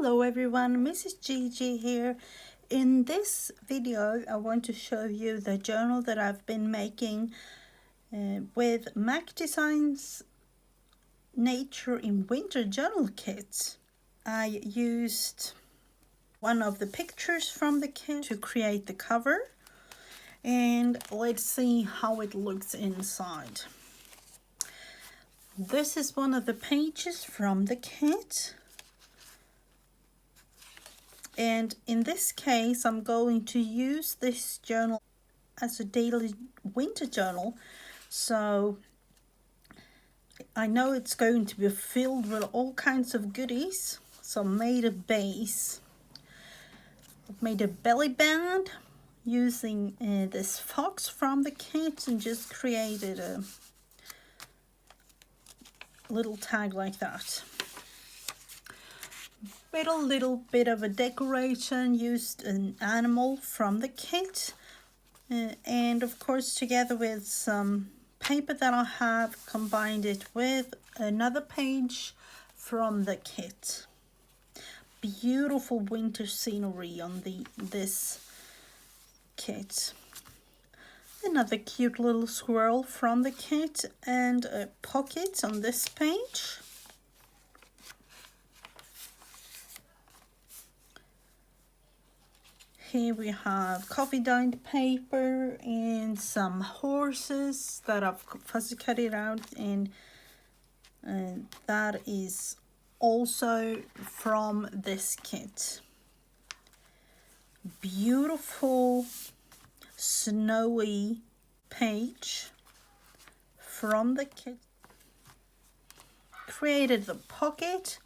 Hello everyone, Mrs. Gigi here. In this video I want to show you the journal that I've been making with MacDesign's Nature in Winter journal kit. I used one of the pictures from the kit to create the cover, and let's see how it looks inside. This is one of the pages from the kit. And in this case, I'm going to use this journal as a daily winter journal. So I know it's going to be filled with all kinds of goodies. So I made a base. I've made a belly band using this fox from the kit and just created a little tag like that. With a little bit of a decoration, used an animal from the kit, and of course together with some paper that I have, combined it with another page from the kit. Beautiful winter scenery on this kit. Another cute little squirrel from the kit and a pocket on this page. Here we have coffee dyed paper and some horses that I've fussy cut it out, and that is also from this kit. Beautiful snowy page from the kit. Created the pocket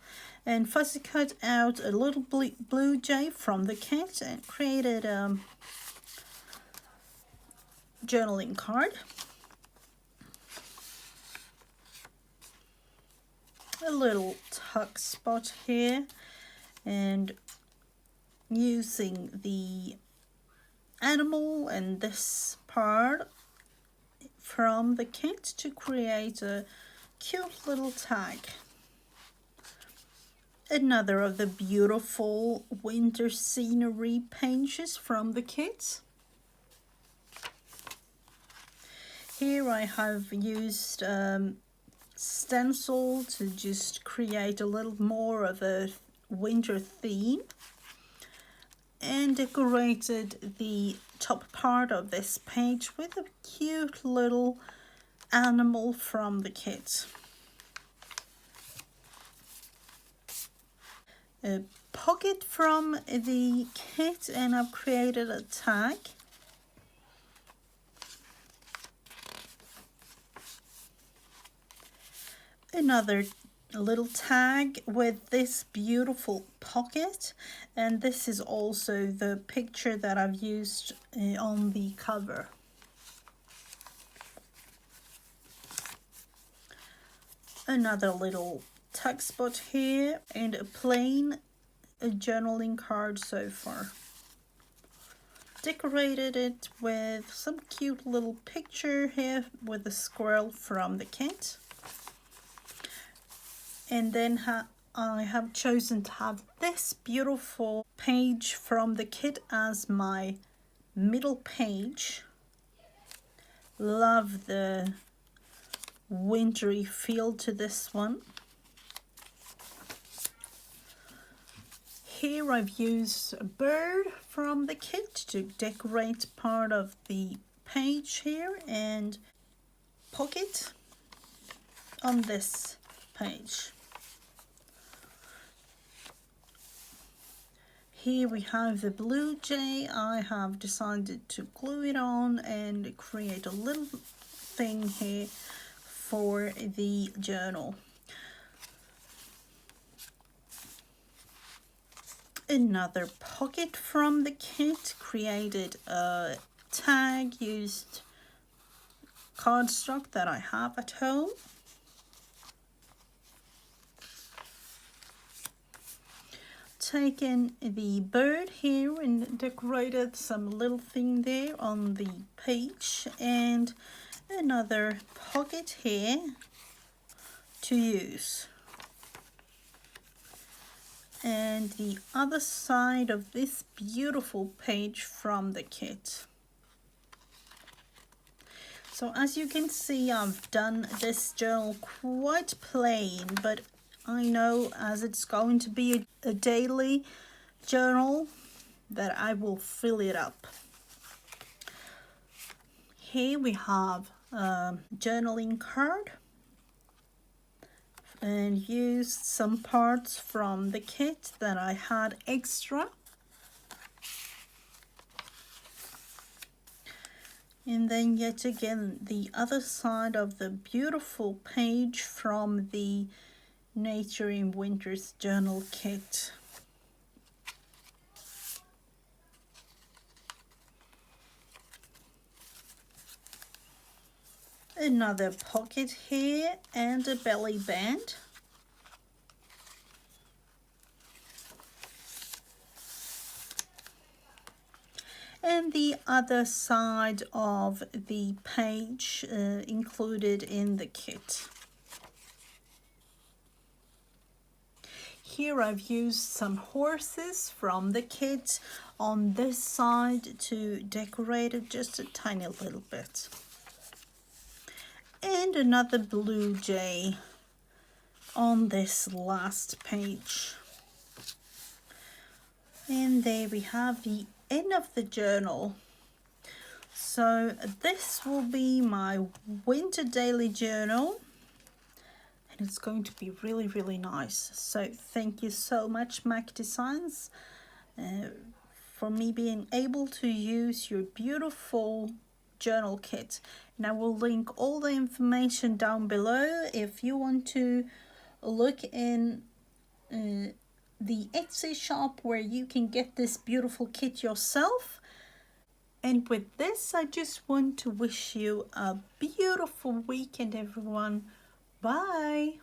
and fussy cut out a little blue jay from the kit and created a journaling card. A little tuck spot here, and using the animal and this part from the kit to create a cute little tag. Another of the beautiful winter scenery pages from the kit. Here I have used stencil to just create a little more of a winter theme, and decorated the top part of this page with a cute little animal from the kit. A pocket from the kit, and I've created a tag. Another little tag with this beautiful pocket, and this is also the picture that I've used on the cover. Another little tuck spot here, and a plain journaling card so far. Decorated it with some cute little picture here with a squirrel from the kit. And then I have chosen to have this beautiful page from the kit as my middle page. Love the wintry feel to this one. Here I've used a bird from the kit to decorate part of the page here, and pocket on this page. Here we have the blue jay. I have decided to glue it on and create a little thing here for the journal. Another pocket from the kit, created a tag, used cardstock that I have at home. Taken the bird here and decorated some little thing there on the page, and another pocket here to use. and the other side of this beautiful page from the kit. So as you can see, I've done this journal quite plain, but I know as it's going to be a daily journal that I will fill it up. Here we have a journaling card, and used some parts from the kit that I had extra. And then yet again, the other side of the beautiful page from the Nature in Winter's journal kit. Another pocket here and a belly band. And the other side of the page included in the kit. Here I've used some horses from the kit on this side to decorate it just a tiny little bit. And another blue jay on this last page. And there we have the end of the journal. So this will be my winter daily journal, and it's going to be really, really nice. So thank you so much, MacDesigns, for me being able to use your beautiful journal kit. And I will link all the information down below if you want to look in the Etsy shop where you can get this beautiful kit yourself. And with this, I just want to wish you a beautiful weekend, everyone. Bye.